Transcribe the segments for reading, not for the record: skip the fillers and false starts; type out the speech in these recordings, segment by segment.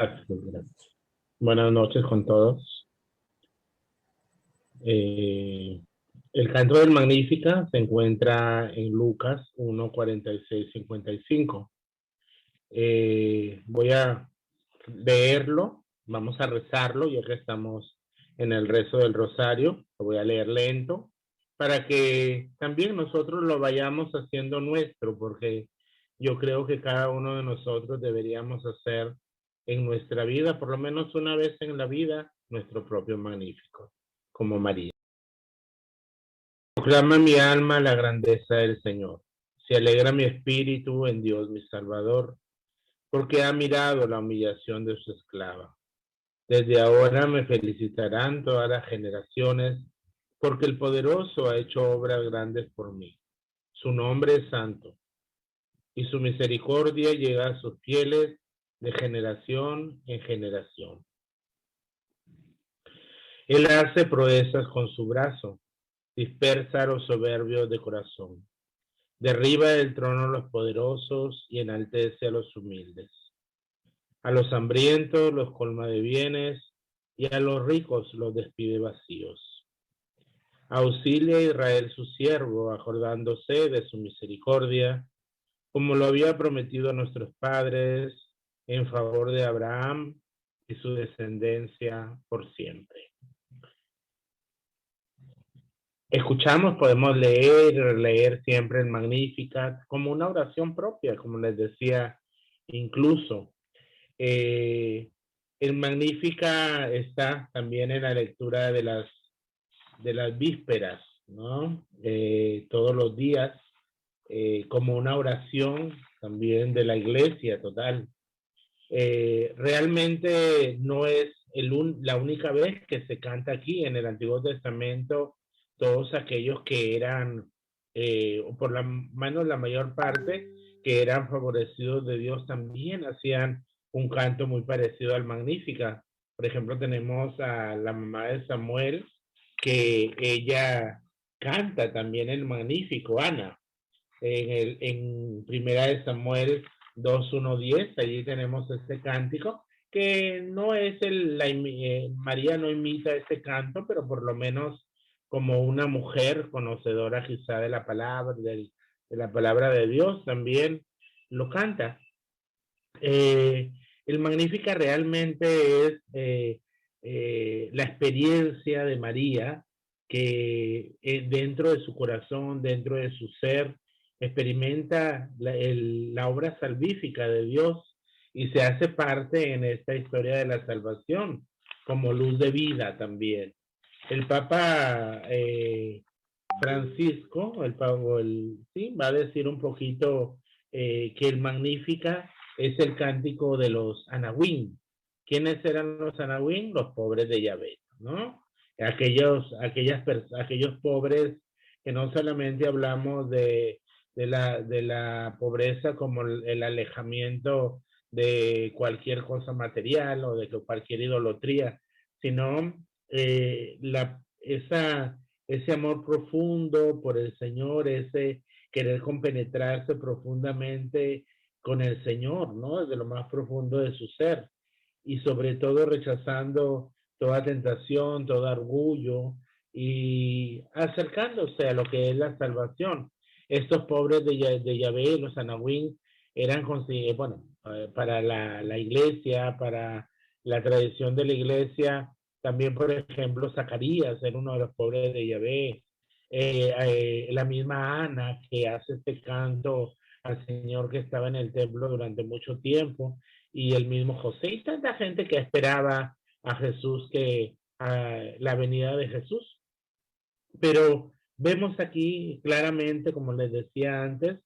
Gracias, gracias. Buenas noches con todos. El canto del Magnífica se encuentra en Lucas 1:46-55. Voy a leerlo, vamos a rezarlo, ya que estamos en el rezo del rosario. Lo voy a leer lento para que también nosotros lo vayamos haciendo nuestro, porque yo creo que cada uno de nosotros deberíamos hacer en nuestra vida, por lo menos una vez en la vida, nuestro propio Magnífico, como María. Proclama mi alma la grandeza del Señor. Se alegra mi espíritu en Dios mi Salvador, porque ha mirado la humillación de su esclava. Desde ahora me felicitarán todas las generaciones, porque el poderoso ha hecho obras grandes por mí. Su nombre es santo, y su misericordia llega a sus fieles de generación en generación. Él hace proezas con su brazo, dispersa a los soberbios de corazón. Derriba del trono a los poderosos y enaltece a los humildes. A los hambrientos los colma de bienes y a los ricos los despide vacíos. Auxilia a Israel su siervo, acordándose de su misericordia, como lo había prometido a nuestros padres, en favor de Abraham y su descendencia por siempre. Escuchamos, podemos leer y releer siempre el Magnificat como una oración propia, como les decía, incluso. El Magníficat está también en la lectura de las vísperas, ¿no? Todos los días, como una oración también de la iglesia total. Realmente no es la única vez que se canta aquí en el Antiguo Testamento. Todos aquellos que eran, o por lo menos la mayor parte, que eran favorecidos de Dios también hacían un canto muy parecido al Magnífica. Por ejemplo, tenemos a la mamá de Samuel, que ella canta también el Magnífico, Ana, en Primera de Samuel 2:1-10, allí tenemos este cántico, que no es María no imita este canto, pero por lo menos como una mujer conocedora quizá de la palabra, de la palabra de Dios, también lo canta. El Magnífica realmente es la experiencia de María que dentro de su corazón, dentro de su ser, experimenta la obra salvífica de Dios y se hace parte en esta historia de la salvación como luz de vida también. El Papa Francisco, sí, va a decir un poquito que el Magnífica es el cántico de los Anahuín. ¿Quiénes eran los Anahuín? Los pobres de Yahvé, ¿no? Aquellos pobres que no solamente hablamos de la pobreza como el alejamiento de cualquier cosa material o de cualquier idolatría, sino ese amor profundo por el Señor, ese querer compenetrarse profundamente con el Señor, ¿no? Desde lo más profundo de su ser. Y sobre todo rechazando toda tentación, todo orgullo y acercándose a lo que es la salvación. Estos pobres de Yahvé, los Anahuín, eran, bueno, para la iglesia, para la tradición de la iglesia, también, por ejemplo, Zacarías era uno de los pobres de Yahvé. La misma Ana que hace este canto al Señor que estaba en el templo durante mucho tiempo, y el mismo José y tanta gente que esperaba a Jesús, a la venida de Jesús. Pero vemos aquí claramente, como les decía antes,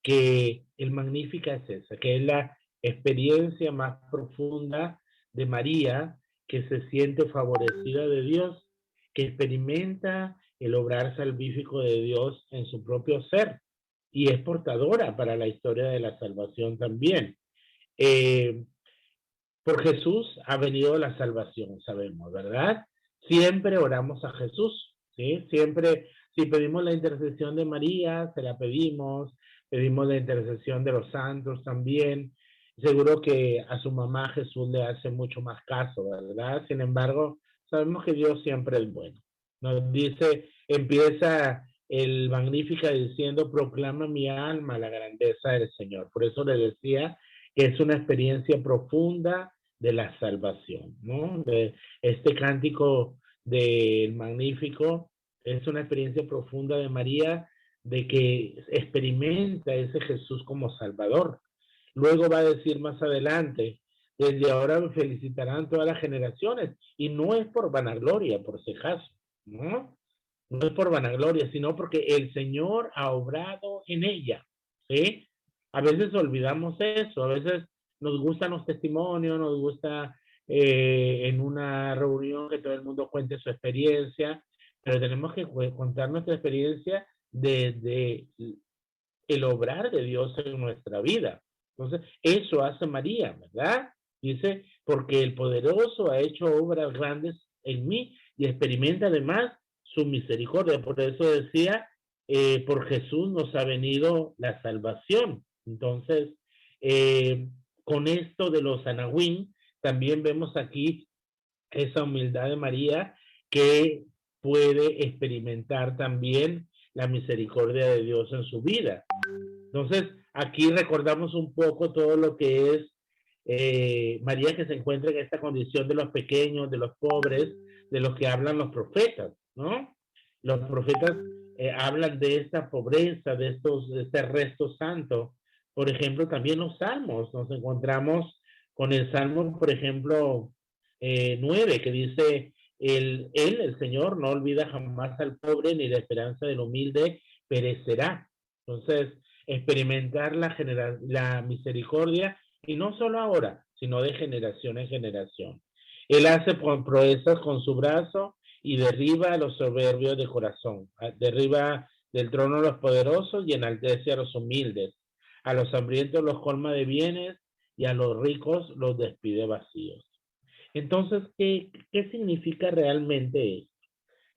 que el Magnífica es esa, que es la experiencia más profunda de María, que se siente favorecida de Dios, que experimenta el obrar salvífico de Dios en su propio ser y es portadora para la historia de la salvación también. Eh, por Jesús ha venido la salvación, sabemos, ¿verdad? Siempre oramos a Jesús, ¿sí? Siempre, si pedimos la intercesión de María, se la pedimos la intercesión de los santos también, Seguro que a su mamá Jesús le hace mucho más caso, ¿verdad? Sin embargo, sabemos que Dios siempre es bueno. Nos dice, empieza el Magnífica diciendo, proclama mi alma la grandeza del Señor. Por eso le decía que es una experiencia profunda de la salvación, ¿no? De este cántico del Magnífico es una experiencia profunda de María, de que experimenta ese Jesús como Salvador. Luego va a decir más adelante, desde ahora me felicitarán todas las generaciones, y no es por vanagloria, por si acaso, ¿no? No es por vanagloria, sino porque el Señor ha obrado en ella, ¿sí? A veces olvidamos eso, a veces nos gustan los testimonios, nos gusta en una reunión que todo el mundo cuente su experiencia, pero tenemos que contar nuestra experiencia desde el obrar de Dios en nuestra vida. Entonces, eso hace María, ¿verdad? Dice, porque el poderoso ha hecho obras grandes en mí y experimenta además su misericordia. Por eso decía, por Jesús nos ha venido la salvación. Entonces, eh, con esto de los anahuín, también vemos aquí esa humildad de María que puede experimentar también la misericordia de Dios en su vida. Entonces, aquí recordamos un poco todo lo que es María, que se encuentra en esta condición de los pequeños, de los pobres, de los que hablan los profetas, ¿no? Los profetas hablan de esta pobreza, de este resto santo. Por ejemplo, también los salmos, nos encontramos con el salmo, por ejemplo, 9, que dice, el Señor, no olvida jamás al pobre, ni la esperanza del humilde perecerá. Entonces, experimentar la misericordia, y no solo ahora, sino de generación en generación. Él hace proezas con su brazo y derriba a los soberbios de corazón, derriba del trono a los poderosos y enaltece a los humildes. A los hambrientos los colma de bienes y a los ricos los despide vacíos. Entonces, ¿qué significa realmente esto?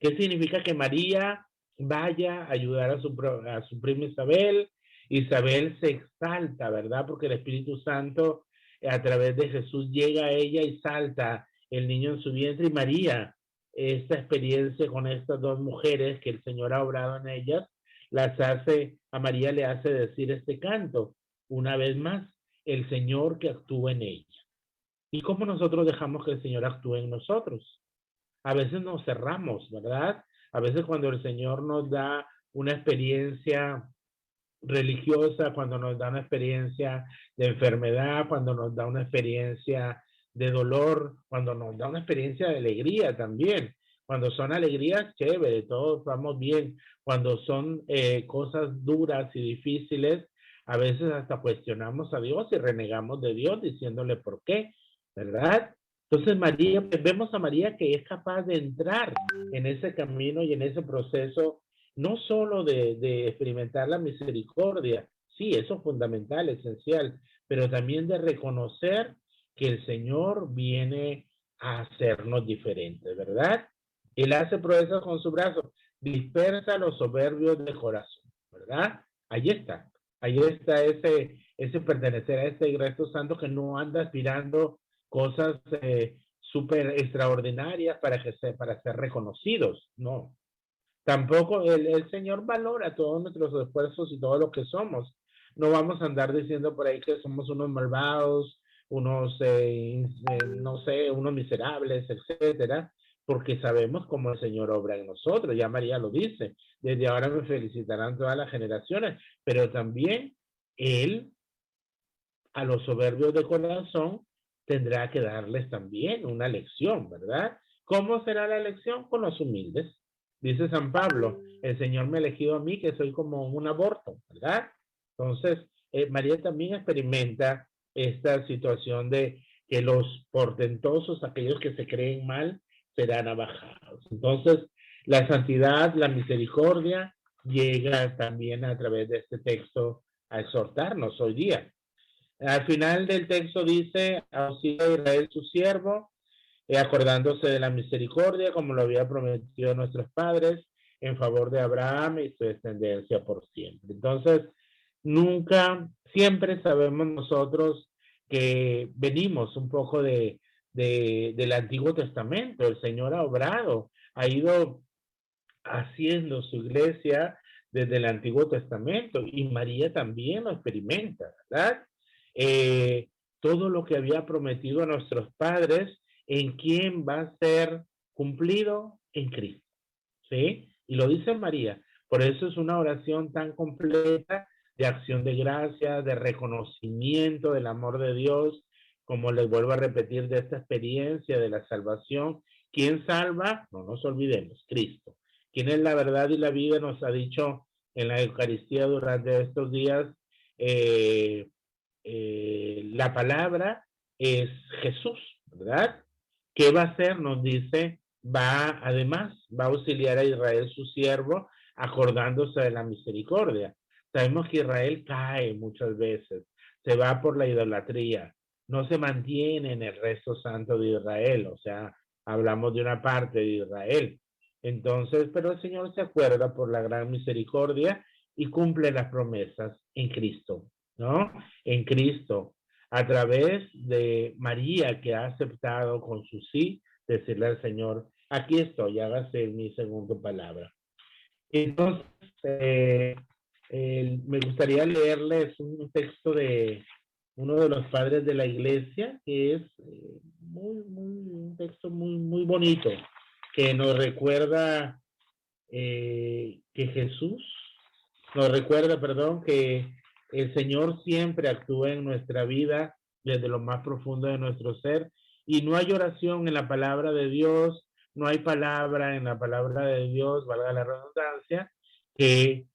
¿Qué significa que María vaya a ayudar a su prima Isabel? Isabel se exalta, ¿verdad? Porque el Espíritu Santo a través de Jesús llega a ella y salta el niño en su vientre. Y María, esta experiencia con estas dos mujeres que el Señor ha obrado en ellas, a María le hace decir este canto, una vez más, el Señor que actúa en ella. ¿Y cómo nosotros dejamos que el Señor actúe en nosotros? A veces nos cerramos, ¿verdad? A veces cuando el Señor nos da una experiencia religiosa, cuando nos da una experiencia de enfermedad, cuando nos da una experiencia de dolor, cuando nos da una experiencia de alegría también. Cuando son alegrías, chévere, todos vamos bien. Cuando son cosas duras y difíciles, a veces hasta cuestionamos a Dios y renegamos de Dios diciéndole por qué, ¿verdad? Entonces María, pues vemos a María que es capaz de entrar en ese camino y en ese proceso, no solo de experimentar la misericordia, sí, eso es fundamental, esencial, pero también de reconocer que el Señor viene a hacernos diferentes, ¿verdad? Él hace proezas con su brazo, dispersa a los soberbios de corazón, ¿verdad? Ahí está ese pertenecer a ese resto santo que no anda aspirando cosas súper extraordinarias para ser reconocidos, no. Tampoco el Señor valora todos nuestros esfuerzos y todo lo que somos. No vamos a andar diciendo por ahí que somos unos malvados, unos, no sé, unos miserables, etcétera, porque sabemos cómo el Señor obra en nosotros. Ya María lo dice, desde ahora me felicitarán todas las generaciones, pero también Él a los soberbios de corazón tendrá que darles también una lección, ¿verdad? ¿Cómo será la lección? Con los humildes. Dice San Pablo, el Señor me ha elegido a mí que soy como un aborto, ¿verdad? Entonces, María también experimenta esta situación de que los portentosos, aquellos que se creen mal, serán abajados. Entonces, la santidad, la misericordia, llega también a través de este texto a exhortarnos hoy día. Al final del texto dice, auxilia a Israel su siervo, acordándose de la misericordia, como lo había prometido a nuestros padres, en favor de Abraham y su descendencia por siempre. Entonces, siempre sabemos nosotros que venimos un poco del Antiguo Testamento. El Señor ha obrado, ha ido haciendo su iglesia desde el Antiguo Testamento y María también lo experimenta, ¿verdad? Eh, Todo lo que había prometido a nuestros padres, ¿en quién va a ser cumplido? En Cristo, ¿sí? Y lo dice María. Por eso es una oración tan completa de acción de gracias, de reconocimiento del amor de Dios, como les vuelvo a repetir, de esta experiencia de la salvación. ¿Quién salva? No nos olvidemos, Cristo. ¿Quién es la verdad y la vida? Nos ha dicho en la Eucaristía durante estos días, eh, la palabra es Jesús, ¿verdad? ¿Qué va a hacer? Nos dice, va a auxiliar a Israel su siervo, acordándose de la misericordia. Sabemos que Israel cae muchas veces, se va por la idolatría, no se mantiene en el resto santo de Israel, o sea, hablamos de una parte de Israel. Entonces, pero el Señor se acuerda por la gran misericordia y cumple las promesas en Cristo, ¿no? En Cristo, a través de María, que ha aceptado con su sí decirle al Señor, aquí estoy, hágase mi segunda palabra. Entonces, me gustaría leerles un texto de uno de los padres de la iglesia, que es un texto muy bonito, que nos recuerda que Jesús, nos recuerda, perdón, que el Señor siempre actúa en nuestra vida desde lo más profundo de nuestro ser y no hay oración en la palabra de Dios, no hay palabra en la palabra de Dios, valga la redundancia, que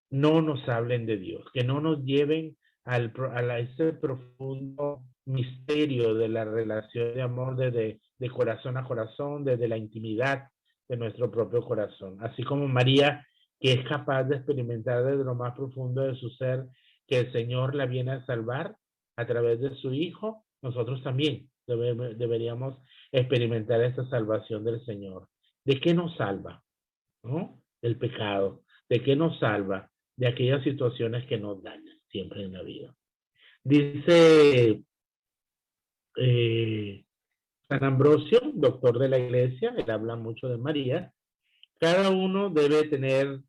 no nos hablen de Dios, que no nos lleven ese profundo misterio de la relación de amor de corazón a corazón, desde la intimidad de nuestro propio corazón. Así como María, que es capaz de experimentar desde lo más profundo de su ser que el Señor la viene a salvar a través de su Hijo, nosotros también deberíamos experimentar esa salvación del Señor. ¿De qué nos salva? ¿No? Del pecado. ¿De qué nos salva? De aquellas situaciones que nos dañan siempre en la vida. Dice eh, San Ambrosio, doctor de la iglesia, él habla mucho de María, cada uno debe tener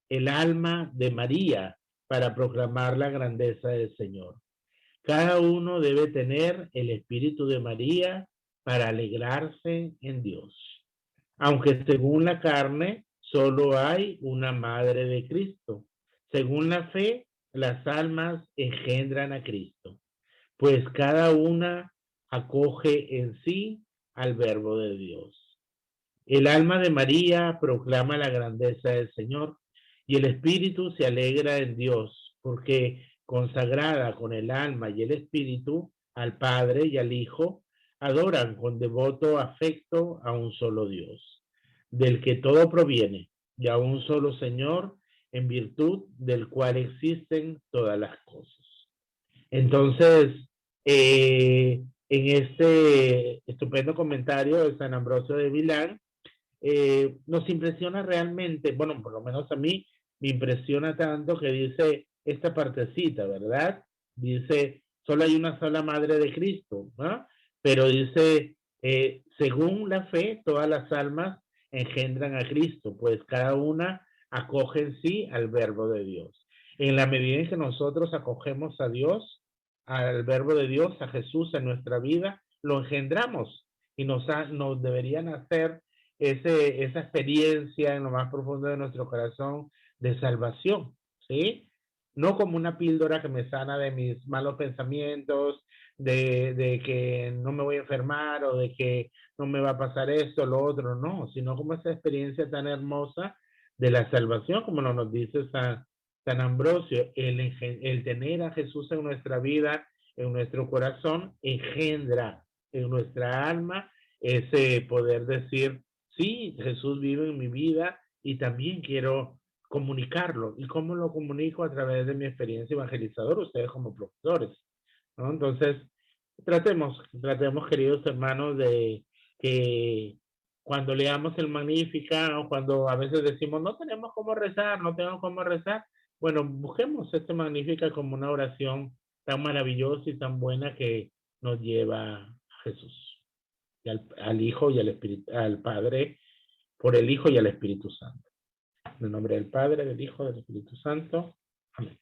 el alma de María para proclamar la grandeza del Señor. Cada uno debe tener el espíritu de María para alegrarse en Dios. Aunque según la carne solo hay una madre de Cristo. Según la fe, las almas engendran a Cristo, pues cada una acoge en sí al verbo de Dios. El alma de María proclama la grandeza del Señor y el espíritu se alegra en Dios, porque consagrada con el alma y el espíritu al Padre y al Hijo, adoran con devoto afecto a un solo Dios, del que todo proviene, y a un solo Señor, en virtud del cual existen todas las cosas. Entonces, en este estupendo comentario de San Ambrosio de Milán, nos impresiona realmente, bueno, por lo menos a mí me impresiona tanto que dice esta partecita, ¿verdad? Dice, solo hay una sola madre de Cristo, ¿no? Pero dice, según la fe, todas las almas engendran a Cristo, pues cada una acoge en sí al verbo de Dios. En la medida en que nosotros acogemos a Dios, al verbo de Dios, a Jesús en nuestra vida, lo engendramos y nos deberían hacer esa experiencia en lo más profundo de nuestro corazón de salvación, ¿sí? No como una píldora que me sana de mis malos pensamientos, de que no me voy a enfermar o de que no me va a pasar esto, lo otro, no, sino como esa experiencia tan hermosa de la salvación, como nos dice San Ambrosio, el tener a Jesús en nuestra vida, en nuestro corazón, engendra en nuestra alma ese poder decir, sí, Jesús vive en mi vida y también quiero comunicarlo. ¿Y cómo lo comunico? A través de mi experiencia evangelizadora, ustedes como profesores, ¿no? Entonces, tratemos, queridos hermanos, de que cuando leamos el Magnífica o cuando a veces decimos, no tenemos cómo rezar, no tenemos cómo rezar, bueno, busquemos este Magnífica como una oración tan maravillosa y tan buena que nos lleva a Jesús, y al Hijo y al Padre, por el Hijo y al Espíritu Santo. En el nombre del Padre, del Hijo, del Espíritu Santo. Amén.